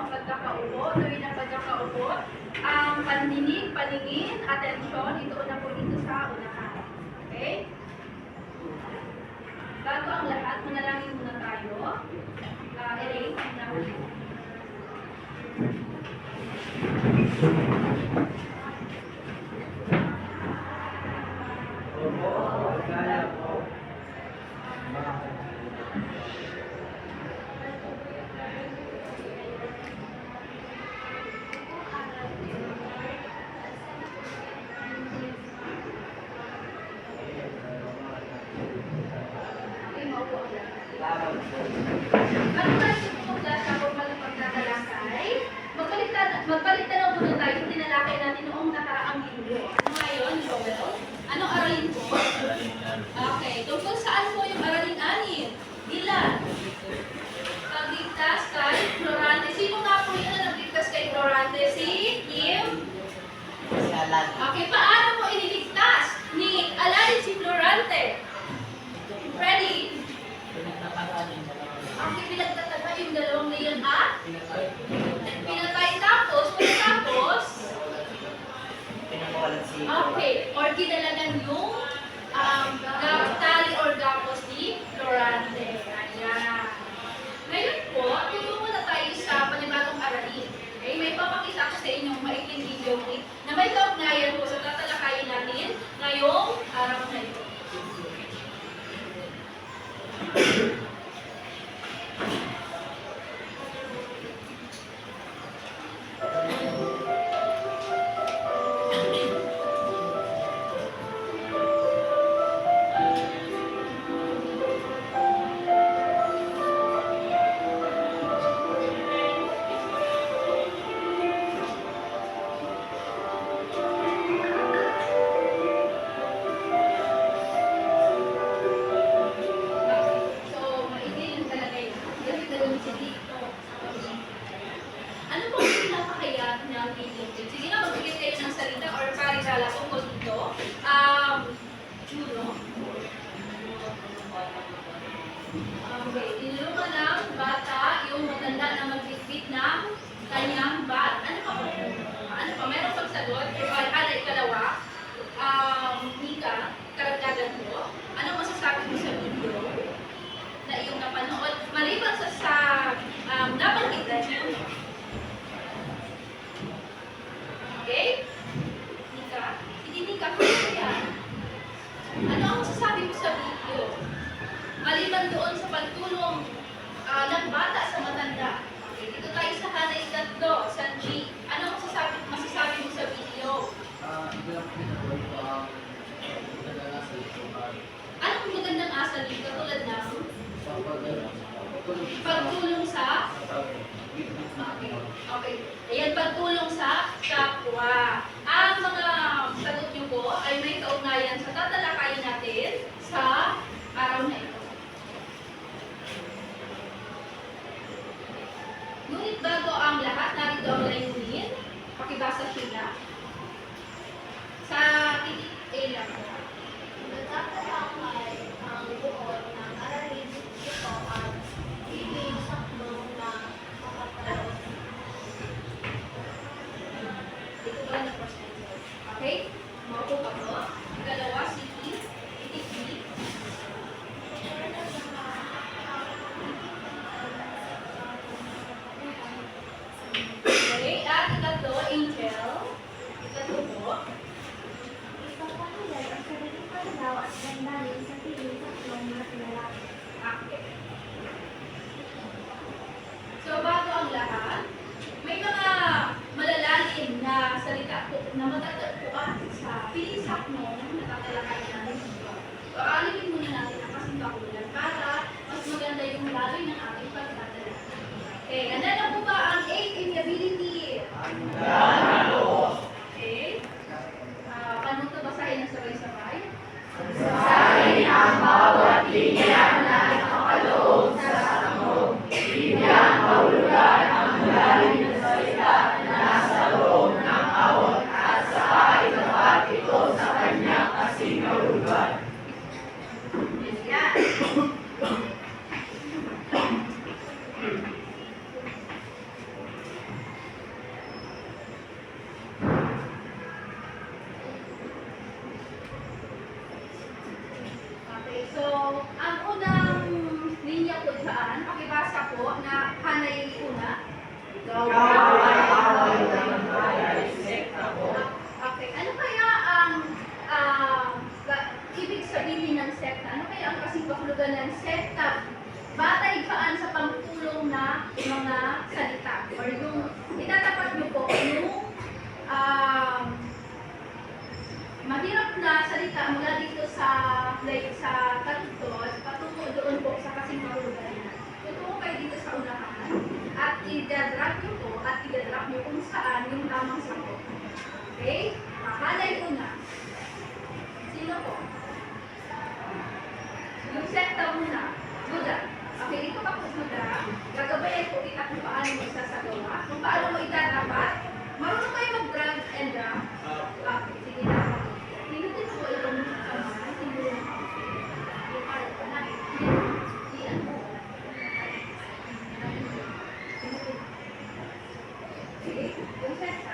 ang pagkakaupo. Tuwing ang pagkakaupo, ang pandinig, paningin, atensyon, ito na po dito sa unahan. Okay? Bago ang lahat, manalangin muna tayo. Erase na ulit. Magpalitan muna tayo sa tinalakay natin noong nakaraang linggo. Ngayon, Joel, anong aralin po? Okay, tungkol saan po yung aralin anin? Ilan? Pagligtas kay Florante. Sino nga po yun na nagligtas kay Florante? Si Kim? Okay, paano po iniligtas ni Alan si Florante? Ready? Okay, pinagtatagay yung dalawang leon at pinatay tapos, okay, or kinalagan yung tali or gapos ni Florante. Ayan. Ngayon po, tutungo na tayo sa panibagong aralin. Okay, may papakita ko sa inyong maikling video clip na may kaugnayan po sa tatalakayin natin ngayong araw na ito. Okay, tinulungan ng bata yung matanda na magbitbit ng kanyang bat. Ano pa po? Ano pa? Meron pang sagot? Ikalawa, Mika, karagdagan ko. Ano masasabi mo sa video na iyong napanood? Maliban sa nabanggit na niyo. Okay? Mika, hindi Mika, kung yan. Ano ang masasabi mo sa video? Maliban doon sa pagtulong ng bata sa matanda. Okay, dito tayo sa Hanay 3, Sanji. Ano masasabi mo sa video? Anong magandang asal dito? Tulad ng pagtulong sa okay. Ayan, pagtulong sa kapwa. Ang mga sagot nyo po ay may kaugnayan sa tatalakayin natin sa araw na ito. Ngunit bago ang lahat, narito ang layunin. Pakibasa sila. Sa titik A lang. Nagtatalakay ang buod ng aralin ito at ibig sakdong na makapalaw. Dito ba na percent? Okay? Maupo ka po. Ikalawa, titik B. Okay, at ikatlo, Angel. Ikatlo po. Ipapahayag ang sariling pagdaw at gandalin sa piling tatlong na lalaki. Okay. So, bago ang lahat, may mga malalalim na salita po na matatagpuan sa piling saknong na tatalakayin natin dito. So, alipin muna natin ang kasimbakulan para mas maganda yung laloy ng ating pagtatalakay. Okay, handa na po ba ang 8 amiability? Okay. Paano ito basahin ng sabay-sabay? Basahin ang bawat linya na nakaloob sa sakmo. Bigyan kahulugan ang lalim na salita na nasa loob ng awat at saka itapat ito sa kanyang kasinahulugan. Yan. Ikaw ay away ng bayan, sekta ko. Okay, ano kaya ang ibig sabihin ng sekta? Ano kaya ang kasingkahulugan ng sekta? Batay baan sa pangtulong na mga salita? Or yung itatapat niyo po yung mahirap na salita mula dito sa katutos, patungo doon po sa kasingkahulugan niya. Tutungo kayo dito sa unahan at i-drop niyo po at i-drop niyo kung saan yung tamang sagot. Okay? Makalay ko na. Sino po? Yung sekta muna. Buddha. Okay, dito ka po Buddha. Gagabayan ko kita kung paano mo isasagawa. Kung paano mo itatapat. Marunong kayo mag-drag and drop. Okay, sige na. Pinutin ko itong kamay. Siguro. Yung pala pa na. Iyan mo. Okay, yung sekta.